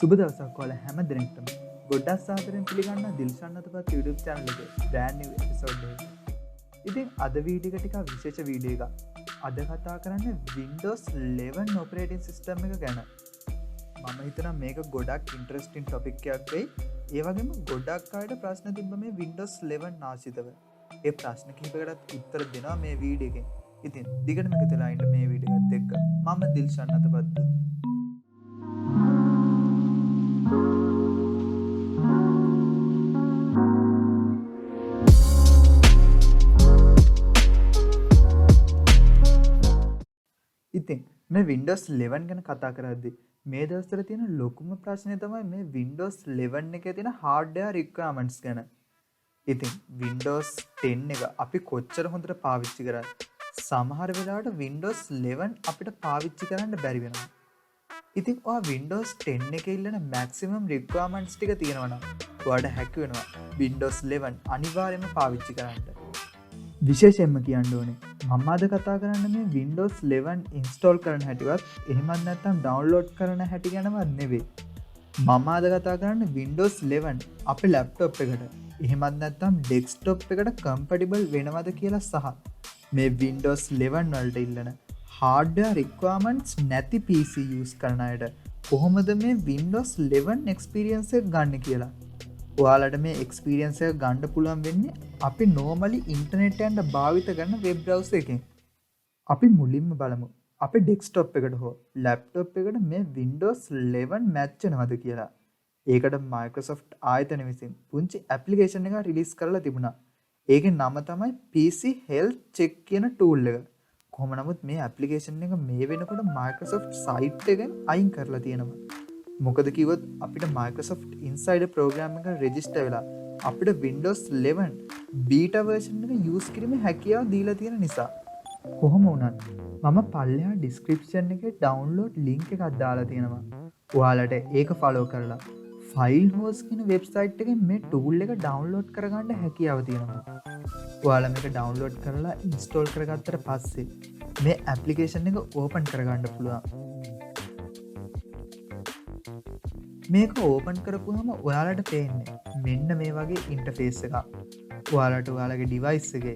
සුබ දවසක් ඔයාලා හැම දිනෙකටම ගොඩක් සාදරයෙන් පිළිගන්නවා දිල්ෂන් අතපත් YouTube channel එකේ brand new episode එක. ඉතින් අද වීඩියෝ එක ටිකක් විශේෂ වීඩියෝ එකක්. අද කතා කරන්නේ Windows 11 operating system එක ගැන. මම හිතනවා මේක ගොඩක් interesting topic එකක් වෙයි. ඒ වගේම ගොඩක් අයට ප්‍රශ්න තිබ්බ මේ Windows 11 ආශ්‍රිතව. ඒ ප්‍රශ්න කිහිපයකටත් උත්තර දෙනවා මේ වීඩියෝ එකෙන්. ඉතින් දිගටම එකතු වෙලා ඉන්න මේ වීඩියෝ එකත් එක්ක. මම දිල්ෂන් අතපත්තු. ඉතින් මේ Windows 11 ගැන කතා කරද්දී මේ දවස්වල තියෙන ලොකුම ප්‍රශ්නේ තමයි මේ Windows 11 එකේ තියෙන hardware requirements ගැන. ඉතින් Windows 10 එක අපි කොච්චර හොඳට පාවිච්චි කරත් සමහර වෙලාවට Windows 11 අපිට පාවිච්චි කරන්න බැරි වෙනවා. ඉතින් ඔයා Windows 10 එකේ ඉල්ලන maximum requirements ටික තියෙනවා නම් ඔයාට හැකි වෙනවා Windows 11 අනිවාර්යයෙන්ම පාවිච්චි කරන්න. විශේෂයෙන්ම කියන්න ඕනේ මම අද කතා කරන්න මේ Windows 11 install කරන හැටිවත් එහෙමත් නැත්නම් download කරන හැටි ගැනවත් නෙවෙයි. මම අද කතා කරන්නේ Windows 11 අපේ laptop එකට එහෙමත් නැත්නම් desktop එකට compatible වෙනවද කියලා සහ මේ Windows 11 වලට ඉල්ලන hardware requirements නැති PC use කරන අයට කොහොමද මේ Windows 11 experience එක ගන්න කියලා. ඔයාලට මේ experience එක ගන්න පුළුවන් වෙන්නේ අපි normally internet යන්න භාවිත කරන web browser එකෙන්. අපි මුලින්ම බලමු අපේ desktop එකට හෝ laptop එකට මේ Windows 11 match වෙනවද කියලා. ඒකට Microsoft ආයතන විසින් පුංචි application එකක් release කරලා තිබුණා. ඒකේ නම තමයි PC Health Check කියන tool එක. කොහොම නමුත් මේ application එක මේ වෙනකොට Microsoft site එකෙන් අයින් කරලා තියෙනවා. මොකද කිව්වොත් අපිට Microsoft Insider program එක register වෙලා අපිට Windows 11 beta version එක use කිරීමේ හැකියාව දීලා තියෙන නිසා. කොහොම වුණත් මම පල්ලෙහා description එකේ download link එකක් දාලා තියෙනවා. ඔයාලට ඒක follow කරලා FileHost කියන website එකෙන් මේ tool එක download කරගන්න හැකියාව තියෙනවා. ඔයාලා මේක download කරලා install කරගත්තට පස්සේ මේ application එක open කරගන්න පුළුවන්. මේක ඕපන් කරපුහම ඔයාලට පේන්නේ මෙන්න මේ වගේ ඉන්ටර්ෆේස් එකක්. ඔයාලට ඔයාලගේ ඩිවයිස් එකේ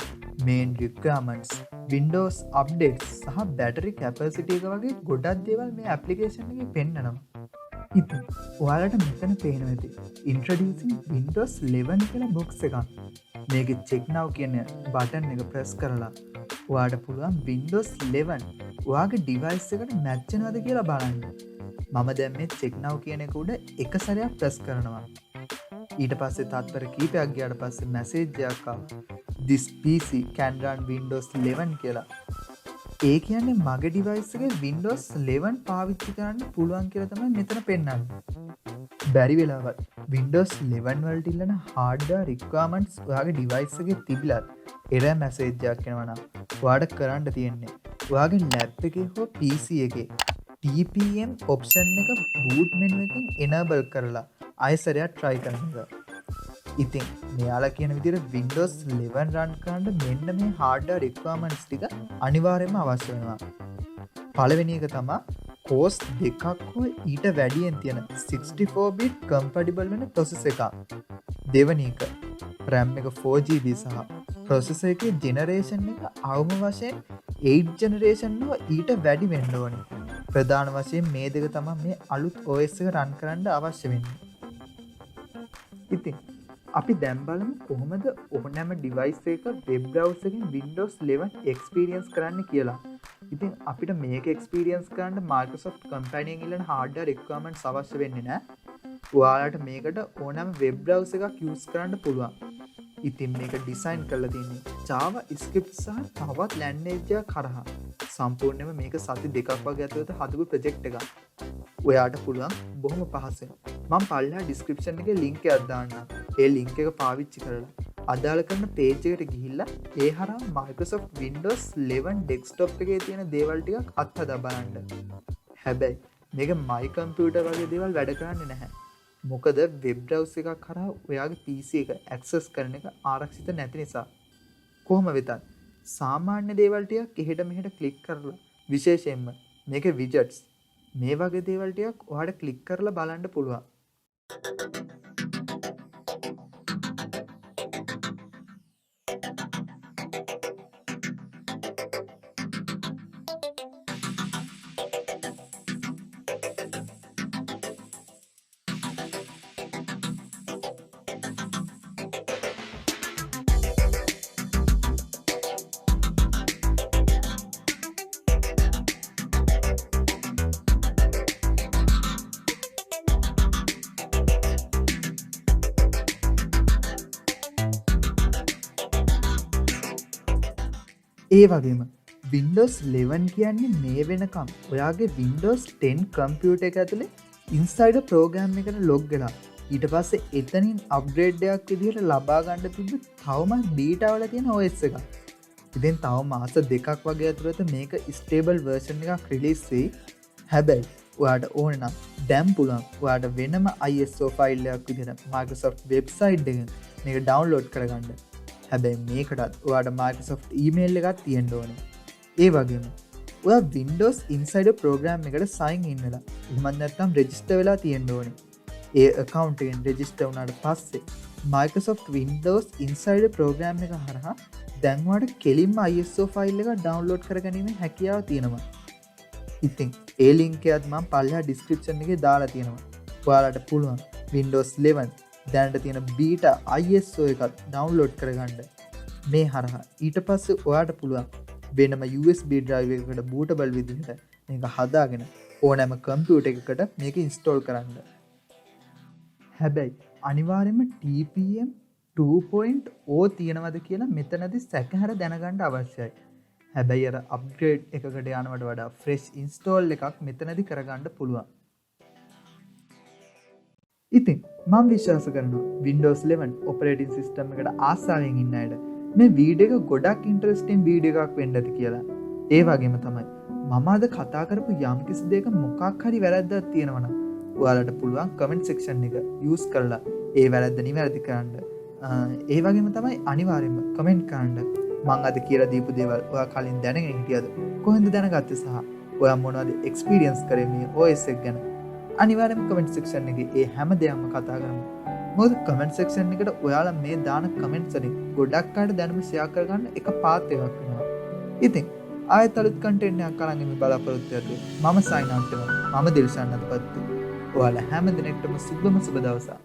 main requirements, Windows updates සහ battery capacity එක වගේ ගොඩක් දේවල් මේ application එකේ පෙන්නනවා. ඉතින් ඔයාලට මෙතන පේනවා ඇති introducing Windows 11 කියලා box එකක්. මේකේ check now කියන බටන් එක press කරලා ඔයාලට පුළුවන් Windows 11 ඔයාගේ ඩිවයිස් එකට match වෙනවද කියලා බලන්න. මම දැන් මේ check now කියන එක උඩ එක සැරයක් press කරනවා. ඊට පස්සේ තත්පර කීපයක් ගියාට පස්සේ message එකක් ආවා. This PC can run Windows 11 කියලා. ඒ කියන්නේ මගේ device එකේ Windows 11 පාවිච්චි කරන්න පුළුවන් කියලා තමයි මෙතන පෙන්නන්නේ. බැරි වෙලාවත් Windows 11 වලට ඉල්ලන hardware requirements ඔයාගේ device එකේ තිබිලත් error message එකක් එනවා නම් ඔයාලට කරන්න තියෙන්නේ ඔයාගේ lap එකේ හෝ PC එකේ TPM option එක boot menu එකෙන් enable කරලා ආයෙසරයක් try කරන්න. ඉතින් මෙයාලා කියන විදිහට Windows 11 run කරන්න මෙන්න මේ hardware requirements ටික අනිවාර්යයෙන්ම අවශ්‍ය වෙනවා. පළවෙනි එක තමයි cost දෙකක් හෝ ඊට වැඩියෙන් තියෙන 64 bit compatible වෙන processor එකක්. දෙවෙනි එක RAM එක 4GB සහ processor එකේ generation එක අවම වශයෙන් 8 generation හෝ ඊට වැඩි වෙන්න ඕනේ. ප්‍රධාන වශයෙන් මේ දෙක තමයි මේ අලුත් OS එක run කරන්න අවශ්‍ය වෙන්නේ. ඉතින් අපි දැන් බලමු කොහොමද ඕනෑම device එකක web browser එකෙන් Windows 11 experience කරන්න කියලා. ඉතින් අපිට මේක experience කරන්න Microsoft company එකෙන් ඉල්ලන hardware requirements අවශ්‍ය වෙන්නේ නැහැ. ඔයාලට මේකට ඕනෑම web browser එකක් use කරන්න පුළුවන්. ඉතින් මේක design කරලා තියෙන්නේ Java script සහ තවත් language එකක් කරහා. සම්පූර්ණයෙන්ම මේක සති දෙකක් වගේ ඇතුළත හදපු project එකක්. ඔයාට පුළුවන් බොහොම පහසෙන් මම පල්ලෙහා description එකේ link එකක් දාන්නම්. ඒ link එක පාවිච්චි කරලා අදාළ කරන page එකට ගිහිල්ලා ඒ හරහා Microsoft Windows 11 desktop එකේ තියෙන දේවල් ටිකක් අත්හදා බලන්න. හැබැයි මේක my computer වගේ දේවල් වැඩ කරන්නේ නැහැ. මොකද web browser එකක් කරා ඔයාගේ PC එක access කරන එක ආරක්ෂිත නැති නිසා. කොහොම වෙතත් සාමාන්‍ය දේවල් ටිකක් එහෙට මෙහෙට ක්ලික් කරලා විශේෂයෙන්ම මේකේ widgets මේ වගේ දේවල් ටිකක් ඔයාලට ක්ලික් කරලා බලන්න පුළුවන්. ඒ වගේම Windows 11 කියන්නේ මේ වෙනකම් ඔයාගේ Windows 10 කම්පියුටර් එක ඇතුලේ ඉන්සයිඩර් ප්‍රෝග්‍රෑම් එකට ලොග් වෙලා ඊට පස්සේ එතනින් අප්ග්‍රේඩ් එකක් විදිහට ලබා ගන්න තිබ්බ තවම බීටා වල තියෙන OS එකක්. ඉතින් තව මාස දෙකක් වගේ ඇතුළත මේක ස්ටේබල් වර්ෂන් එකක් රිලීස් වෙයි. හැබැයි ඔයාට ඕන නම් දැන් පුළුවන් ඔයාට වෙනම ISO ෆයිල් එකක් විදිහට Microsoft වෙබ්සයිට් එකෙන් මේක ඩවුන්ලෝඩ් කරගන්න. හැබැයි මේකටත් ඔයාට Microsoft email එකක් තියෙන්න ඕනේ. ඒ වගේම ඔයා Windows Insider program එකට sign in වෙලා එහෙමත් නැත්නම් register වෙලා තියෙන්න ඕනේ. ඒ account එකෙන් register වුණාට පස්සේ Microsoft Windows Insider program එක හරහා දැන් ඔයාට කෙලින්ම ISO ෆයිල් එක download කරගැනීමේ හැකියාව තියෙනවා. ඉතින් ඒ link එකත් මම පල්ලෙහා description එකේ දාලා තියෙනවා. ඔයාලට පුළුවන් Windows 11 දැනට තියෙන බීටා ISO එකත් ඩවුන්ලෝඩ් කරගන්න. මේ හරහා ඊට පස්සේ ඔයාට පුළුවන් වෙනම USB drive එකකට bootable විදිහට මේක හදාගෙන ඕනෑම කම්පියුටර් එකකට මේක install කරන්න. හැබැයි අනිවාර්යයෙන්ම TPM 2.0 තියෙනවද කියලා මෙතනදී සැකහැර දැනගන්න අවශ්‍යයි. හැබැයි අර අප්ග්‍රේඩ් එකකට යනවට වඩා fresh install එකක් මෙතනදී කරගන්න පුළුවන්. ඉතින් මම විශ්වාස කරනවා Windows 11 operating system එකට ආසාවෙන් ඉන්න අයට මේ වීඩියෝ එක ගොඩක් ඉන්ටරෙස්ටිං වීඩියෝ එකක් වෙන්න ඇති කියලා. ඒ වගේම තමයි මම අද කතා කරපු යම් කිසි දෙයක මොකක් හරි වැරද්දක් තියෙනවා නම් ඔයාලට පුළුවන් comment section එක use කරලා ඒ වැරද්ද නිවැරදි කරන්න. ඒ වගේම තමයි අනිවාර්යයෙන්ම comment කරන්න. මම අද කියලා දීපු දේවල් ඔයා කලින් දැනගෙන හිටියද? කොහෙන්ද දැනගත්තේ සහ ඔයා මොනවද experience කරේ මේ OS එක ගැන? අනිවාර්යයෙන්ම comment section එකේ ඒ හැම දෙයක්ම කතා කරමු. මොකද comment section එකට ඔයාලා මේ දාන comments වලින් ගොඩක් අයට දැනුම share කරගන්න එක පාත් එකක් වෙනවා. ඉතින් ආයෙත් අලුත් content එකක් අරන් මේ බලාපොරොත්තු වෙද්දී මම sign out වෙනවා. මම දිල්ෂාන් අතපත්තු. ඔයාලා හැම දිනෙකටම සුබම සුබ දවසක්.